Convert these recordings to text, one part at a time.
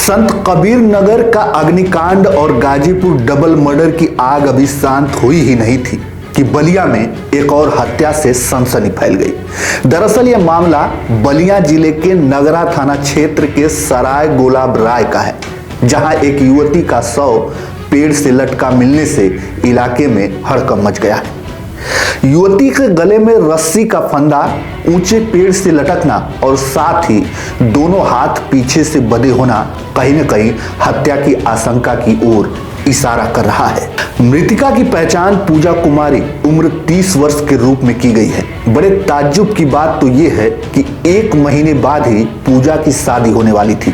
संत कबीर नगर का अग्निकांड और गाजीपुर डबल मर्डर की आग अभी शांत हुई ही नहीं थी कि बलिया में एक और हत्या से सनसनी फैल गई। दरअसल यह मामला बलिया जिले के नगरा थाना क्षेत्र के सराय गुलाब राय का है, जहां एक युवती का शव पेड़ से लटका मिलने से इलाके में हड़कंप मच गया है। युवती के गले में रस्सी का फंदा, ऊंचे पेड़ से लटकना और साथ ही दोनों हाथ पीछे से बंधे होना कहीं न कहीं हत्या की आशंका की ओर इशारा कर रहा है। मृतिका की पहचान पूजा कुमारी उम्र 30 वर्ष के रूप में की गई है। बड़े ताज्जुब की बात तो यह है कि 1 महीने बाद ही पूजा की शादी होने वाली थी।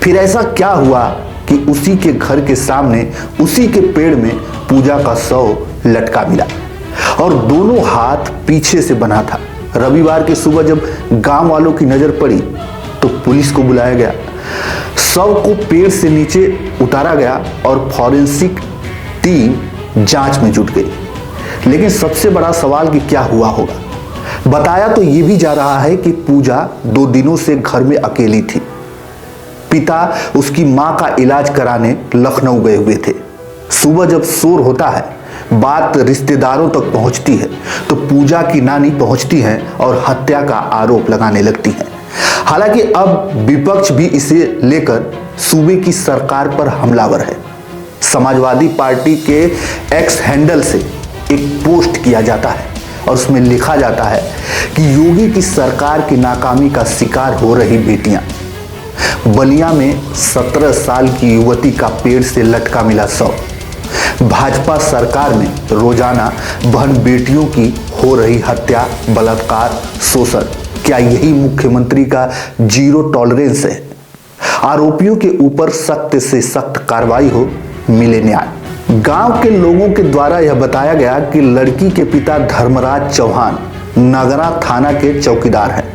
फिर ऐसा क्या हुआ कि उसी के घर के सामने उसी के पेड़ में पूजा का शव लटका मिला और दोनों हाथ पीछे से बंधा था। रविवार की सुबह जब गांव वालों की नजर पड़ी तो पुलिस को बुलाया गया। शव को पेड़ से नीचे उतारा गया और फॉरेंसिक टीम जांच में जुट गई। लेकिन सबसे बड़ा सवाल कि क्या हुआ होगा। बताया तो ये भी जा रहा है कि पूजा 2 दिनों से घर में अकेली थी। पिता उसकी मां का इलाज कराने लखनऊ गए हुए थे। सुबह जब शोर होता है, बात रिश्तेदारों तक पहुंचती है तो पूजा की नानी पहुंचती हैं और हत्या का आरोप लगाने लगती हैं। हालांकि अब विपक्ष भी इसे लेकर सूबे की सरकार पर हमलावर है। समाजवादी पार्टी के एक्स हैंडल से एक पोस्ट किया जाता है और उसमें लिखा जाता है कि योगी की सरकार की नाकामी का शिकार हो रही बेटियां। बलिया में 17 साल की युवती का पेड़ से लटका मिला शव। भाजपा सरकार में रोजाना बहन बेटियों की हो रही हत्या, बलात्कार, शोषण, क्या यही मुख्यमंत्री का जीरो टॉलरेंस है? आरोपियों के ऊपर सख्त से सख्त कार्रवाई हो, मिले न्याय। गांव के लोगों के द्वारा यह बताया गया कि लड़की के पिता धर्मराज चौहान नगरा थाना के चौकीदार हैं।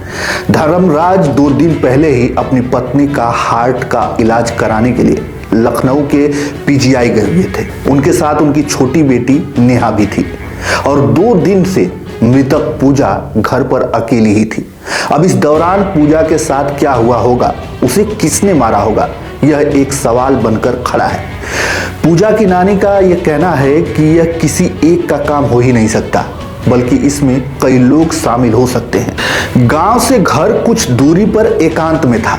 धर्मराज 2 दिन पहले ही अपनी पत्नी का हार्ट का इलाज कराने के लिए लखनऊ के पीजीआई गए हुए थे। उनके साथ उनकी छोटी बेटी नेहा भी थी और 2 दिन से मृतक पूजा घर पर अकेली ही थी। अब इस दौरान पूजा के साथ क्या हुआ होगा, उसे किसने मारा होगा, यह एक सवाल बनकर खड़ा है। पूजा की नानी का यह कहना है कि यह किसी एक का काम हो ही नहीं सकता, बल्कि इसमें कई लोग शामिल हो सकते हैं। गांव से घर कुछ दूरी पर एकांत में था।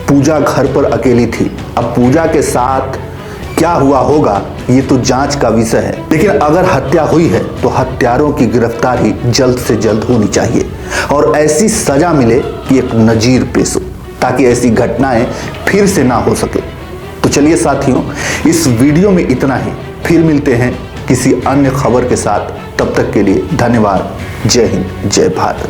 पूजा घर पर अकेली थी। अब पूजा के साथ क्या हुआ होगा ये तो जांच का विषय है, लेकिन अगर हत्या हुई है तो हत्यारों की गिरफ्तारी जल्द से जल्द होनी चाहिए और ऐसी सजा मिले कि एक नजीर पेश हो, ताकि ऐसी घटनाएं फिर से ना हो सके। तो चलिए साथियों, इस वीडियो में इतना ही। फिर मिलते हैं किसी अन्य खबर के साथ। तब तक के लिए धन्यवाद। जय हिंद, जय भारत।